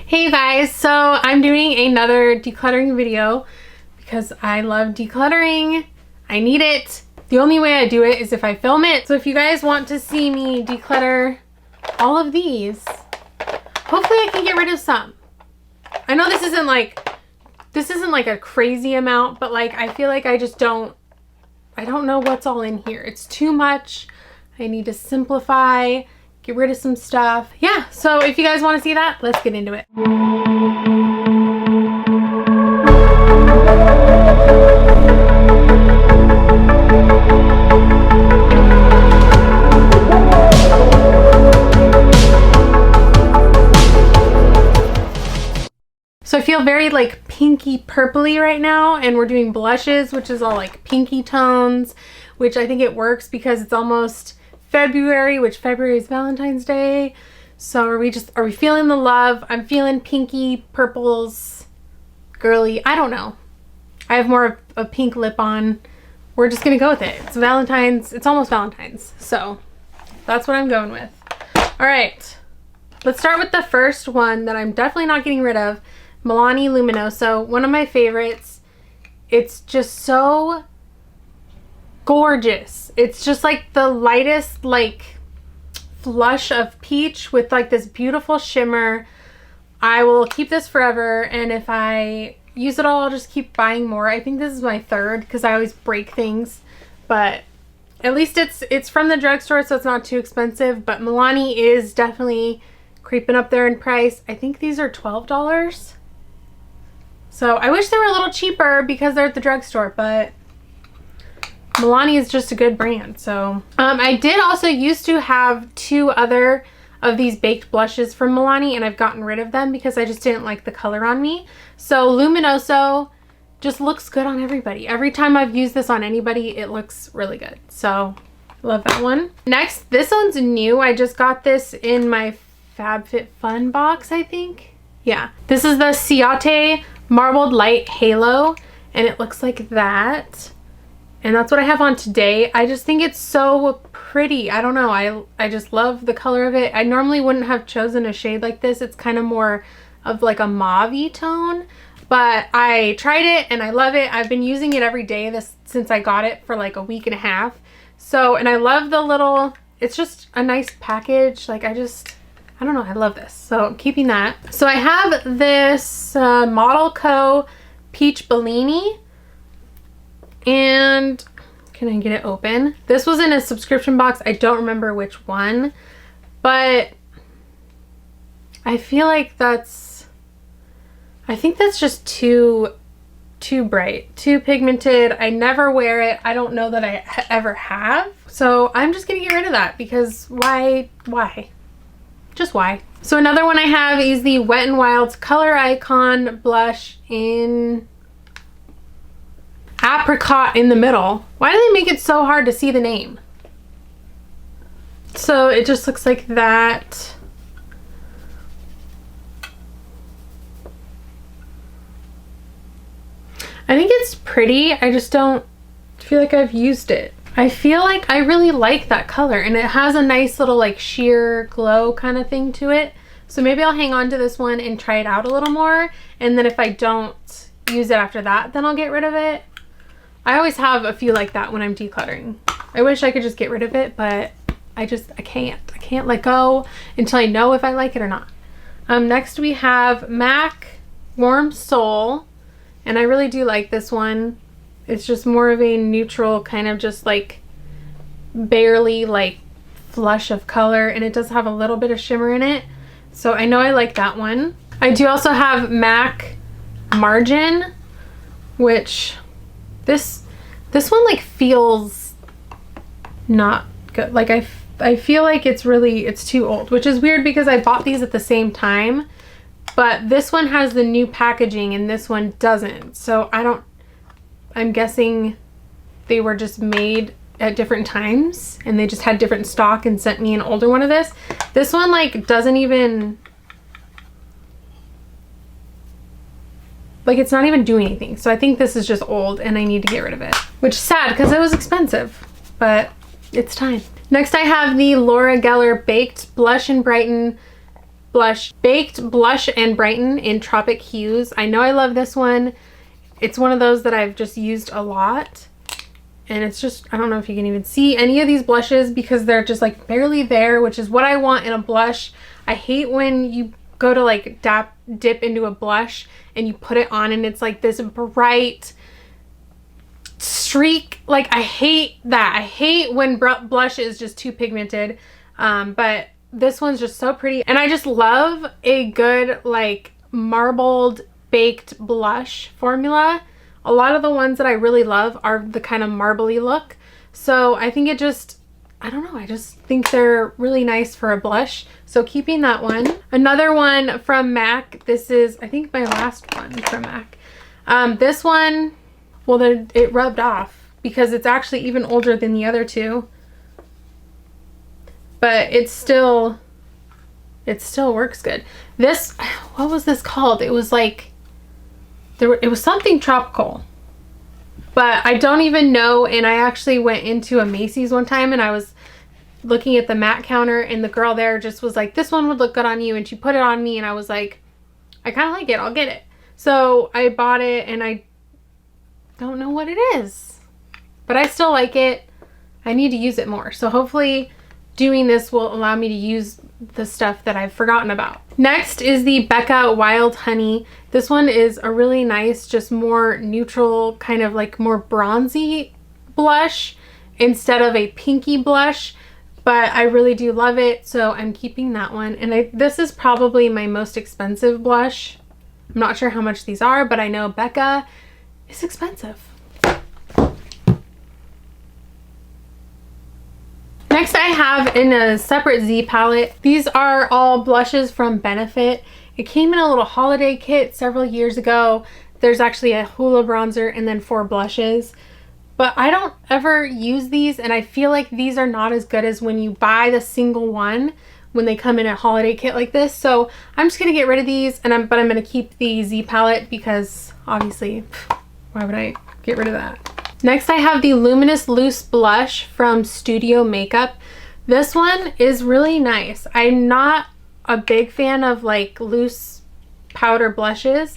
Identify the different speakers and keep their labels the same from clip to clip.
Speaker 1: Hey guys, so I'm doing another decluttering video because I love decluttering. I need it. The only way I do it is if I film it. So if you guys want to see me declutter all of these, hopefully I can get rid of some. I know this isn't like a crazy amount, but like I feel like I don't know what's all in here. It's too much. I need to simplify, get rid of some stuff. Yeah, so if you guys want to see that, let's get into it. So I feel very like pinky purpley right now, and we're doing blushes, which is all like pinky tones, which I think it works because it's almost February, which February is Valentine's Day. So are we feeling the love? I'm feeling pinky purples, girly. I don't know. I have more of a pink lip on. We're just gonna go with it. It's Valentine's. It's almost Valentine's. So that's what I'm going with. All right, let's start with the first one that I'm definitely not getting rid of. Milani Luminoso, one of my favorites. It's just so gorgeous. It's just like the lightest like flush of peach with like this beautiful shimmer. I will keep this forever, and if I use it all, I'll just keep buying more. I think this is my third because I always break things, but at least it's from the drugstore, so it's not too expensive. But Milani is definitely creeping up there in price. I think these are $12. So I wish they were a little cheaper because they're at the drugstore, but Milani is just a good brand. So I did also used to have two other of these baked blushes from Milani, and I've gotten rid of them because I just didn't like the color on me. So Luminoso just looks good on everybody. Every time I've used this on anybody, it looks really good. So love that one. Next, this one's new. I just got this in my FabFitFun box, I think. Yeah, this is the Ciate Marbled Light Halo, and it looks like that. And that's what I have on today. I just think it's so pretty. I don't know. I just love the color of it. I normally wouldn't have chosen a shade like this. It's kind of more of like a mauve-y tone, but I tried it and I love it. I've been using it every day since I got it for like a week and a half. So, and I love the little, it's just a nice package. Like I don't know, I love this. So I'm keeping that. So I have this Model Co. Peach Bellini. And can I get it open? This was in a subscription box. I don't remember which one, but I feel like I think that's just too bright, too pigmented. I never wear it. I don't know that I ever have. So I'm just gonna get rid of that because why? Just why? So another one I have is the Wet n Wild's Color Icon blush in apricot in the middle. Why do they make it so hard to see the name? So it just looks like that. I think it's pretty. I just don't feel like I've used it. I feel like I really like that color, and it has a nice little like sheer glow kind of thing to it. So maybe I'll hang on to this one and try it out a little more, and then if I don't use it after that, then I'll get rid of it. I always have a few like that when I'm decluttering. I wish I could just get rid of it, but I can't let go until I know if I like it or not. Next we have MAC Warm Soul, and I really do like this one. It's just more of a neutral kind of just like barely like flush of color, and it does have a little bit of shimmer in it. So I know I like that one. I do also have MAC Margin, which this one like feels not good. Like I feel like it's too old, which is weird because I bought these at the same time, but this one has the new packaging and this one doesn't. So I'm guessing they were just made at different times and they just had different stock and sent me an older one of this. This one like doesn't even, like it's not even doing anything. So I think this is just old and I need to get rid of it, which is sad because it was expensive, but it's time. Next I have the Laura Geller Baked Blush and Brighten blush, Baked Blush and Brighten in Tropic Hues. I know I love this one. It's one of those that I've just used a lot. And it's just, I don't know if you can even see any of these blushes because they're just like barely there, which is what I want in a blush. I hate when you go to like dip into a blush and you put it on and it's like this bright streak. Like, I hate that. I hate when blush is just too pigmented. But this one's just so pretty. And I just love a good like marbled baked blush formula. A lot of the ones that I really love are the kind of marbly look. So I think it just, I don't know, I just think they're really nice for a blush. So keeping that one. Another one from MAC. This is, I think, my last one from MAC. This one, well, it rubbed off because it's actually even older than the other two. But it still works good. This, what was this called? It was like, it was something tropical. But I don't even know, and I actually went into a Macy's one time and I was looking at the MAC counter and the girl there just was like, this one would look good on you, and she put it on me and I was like, I kind of like it, I'll get it. So I bought it and I don't know what it is, but I still like it. I need to use it more. So hopefully doing this will allow me to use the stuff that I've forgotten about. Next is the Becca Wild Honey. This one is a really nice, just more neutral, kind of like more bronzy blush instead of a pinky blush, but I really do love it, so I'm keeping that one. And this is probably my most expensive blush. I'm not sure how much these are, but I know Becca is expensive. Next I have in a separate Z palette. These are all blushes from Benefit. It came in a little holiday kit several years ago. There's actually a Hoola bronzer and then 4 blushes. But I don't ever use these, and I feel like these are not as good as when you buy the single one when they come in a holiday kit like this. So I'm just gonna get rid of these, but I'm gonna keep the Z palette because obviously, why would I get rid of that? Next I have the Luminous Loose Blush from Studio Makeup. This one is really nice. I'm not a big fan of like loose powder blushes,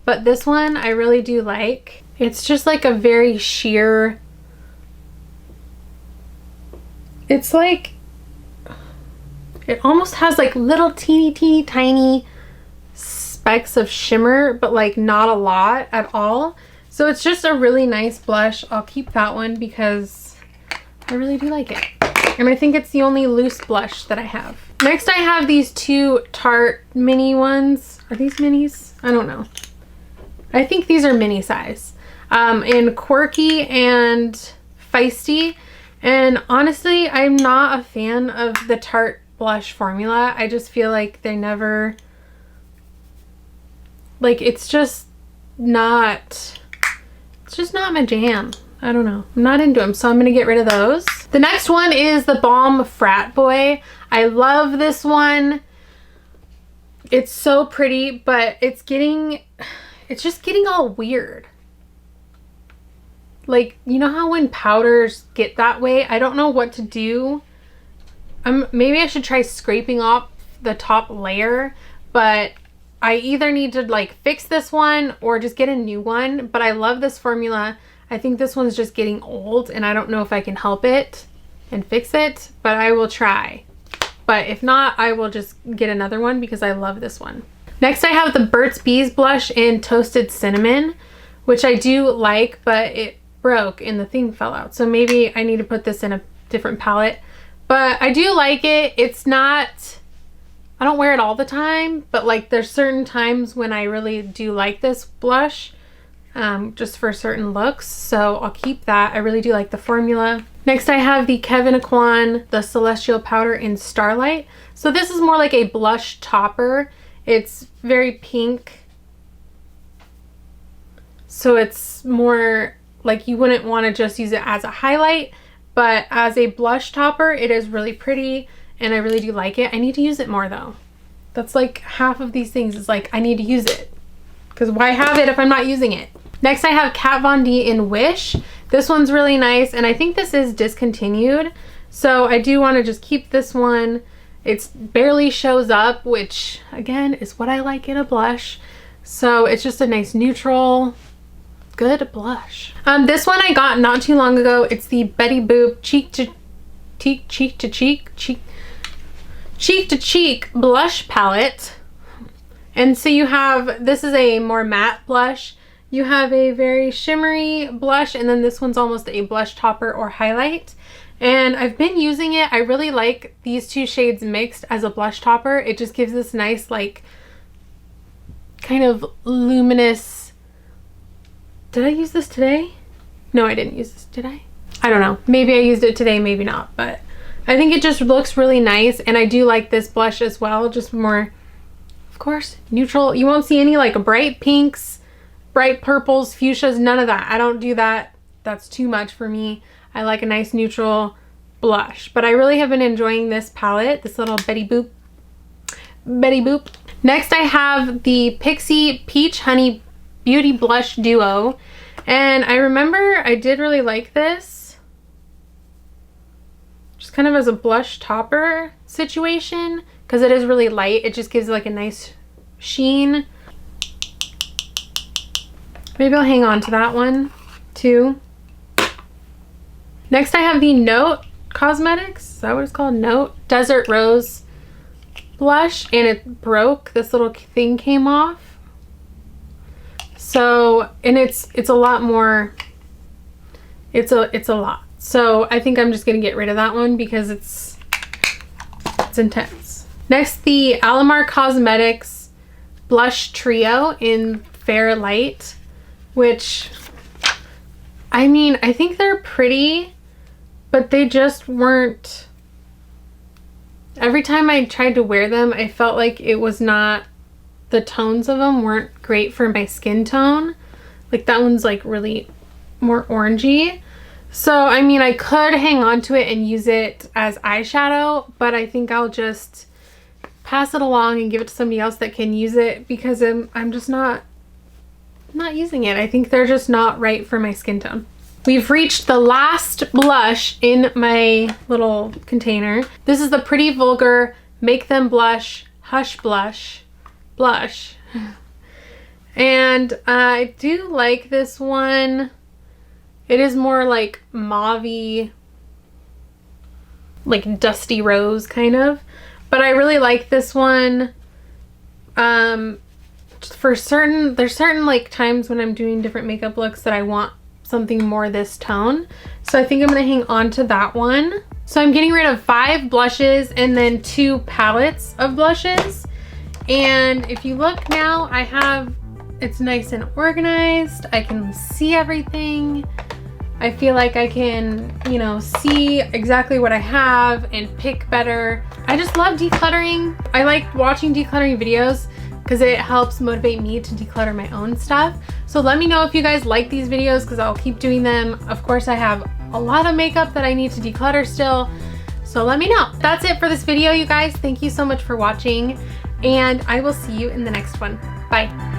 Speaker 1: but this one I really do like. It's just like a very sheer, it's like, it almost has like little teeny tiny specks of shimmer, but like not a lot at all. So it's just a really nice blush. I'll keep that one because I really do like it. And I think it's the only loose blush that I have. Next I have these 2 Tarte mini ones. Are these minis? I don't know. I think these are mini size. In Quirky and Feisty. And honestly, I'm not a fan of the Tarte blush formula. I just feel like they never, like, it's just not my jam. I don't know. I'm not into them, so I'm gonna get rid of those. The next one is the Balm Frat Boy. I love this one. It's so pretty, but it's just getting all weird. Like, you know how when powders get that way? I don't know what to do. Maybe I should try scraping off the top layer, but I either need to like fix this one or just get a new one. But I love this formula. I think this one's just getting old and I don't know if I can help it and fix it, but I will try. But if not, I will just get another one because I love this one. Next I have the Burt's Bees blush in Toasted Cinnamon, which I do like, but it broke and the thing fell out. So maybe I need to put this in a different palette. But I do like it. It's not, I don't wear it all the time, but like there's certain times when I really do like this blush, just for certain looks. So I'll keep that. I really do like the formula. Next I have the Kevyn Aucoin, the Celestial Powder in Starlight. So this is more like a blush topper. It's very pink. So it's more like you wouldn't want to just use it as a highlight, but as a blush topper, it is really pretty and I really do like it. I need to use it more though. That's like half of these things is like, I need to use it. Because why have it if I'm not using it? Next I have Kat Von D in Wish. This one's really nice and I think this is discontinued. So I do want to just keep this one. It barely shows up, which again is what I like in a blush. So it's just a nice neutral, good blush. This one I got not too long ago. It's the Betty Boop Cheek to Cheek blush palette. And so you have, this is a more matte blush. You have a very shimmery blush, and then this one's almost a blush topper or highlight. And I've been using it. I really like these two shades mixed as a blush topper. It just gives this nice, like, kind of luminous. Did I use this today? No, I didn't use this, did I? I don't know. Maybe I used it today, maybe not. But I think it just looks really nice. And I do like this blush as well. Just more, of course, neutral. You won't see any like bright pinks, bright purples, fuchsias, none of that. I don't do that. That's too much for me. I like a nice neutral blush, but I really have been enjoying this palette, this little Betty Boop. Next I have the Pixie Peach Honey Beauty Blush Duo, and I remember I did really like this, just kind of as a blush topper situation, because it is really light. It just gives like a nice sheen. Maybe I'll hang on to that one too. Next I have the Note Cosmetics, is that what it's called? Note Desert Rose blush, and it broke. This little thing came off. So, and it's a lot more, it's a lot. So I think I'm just gonna get rid of that one because it's intense. Next, the Alomar Cosmetics Blush Trio in Fair Light, which, I mean, I think they're pretty, but they just weren't, every time I tried to wear them, I felt like it was not, the tones of them weren't great for my skin tone. Like that one's like really more orangey. So, I mean, I could hang on to it and use it as eyeshadow, but I think I'll just pass it along and give it to somebody else that can use it, because I'm just not using it. I think they're just not right for my skin tone. We've reached the last blush in my little container. This is the Pretty Vulgar Make Them Blush Hush Blush. And I do like this one. It is more like mauve-y, like dusty rose kind of. But I really like this one. There's certain like times when I'm doing different makeup looks that I want something more this tone. So I think I'm gonna hang on to that one. So I'm getting rid of 5 blushes and then 2 palettes of blushes. And if you look now, I have, it's nice and organized. I can see everything. I feel like I can, you know, see exactly what I have and pick better. I just love decluttering. I like watching decluttering videos because it helps motivate me to declutter my own stuff. So let me know if you guys like these videos, because I'll keep doing them. Of course, I have a lot of makeup that I need to declutter still. So let me know. That's it for this video, you guys. Thank you so much for watching, and I will see you in the next one. Bye.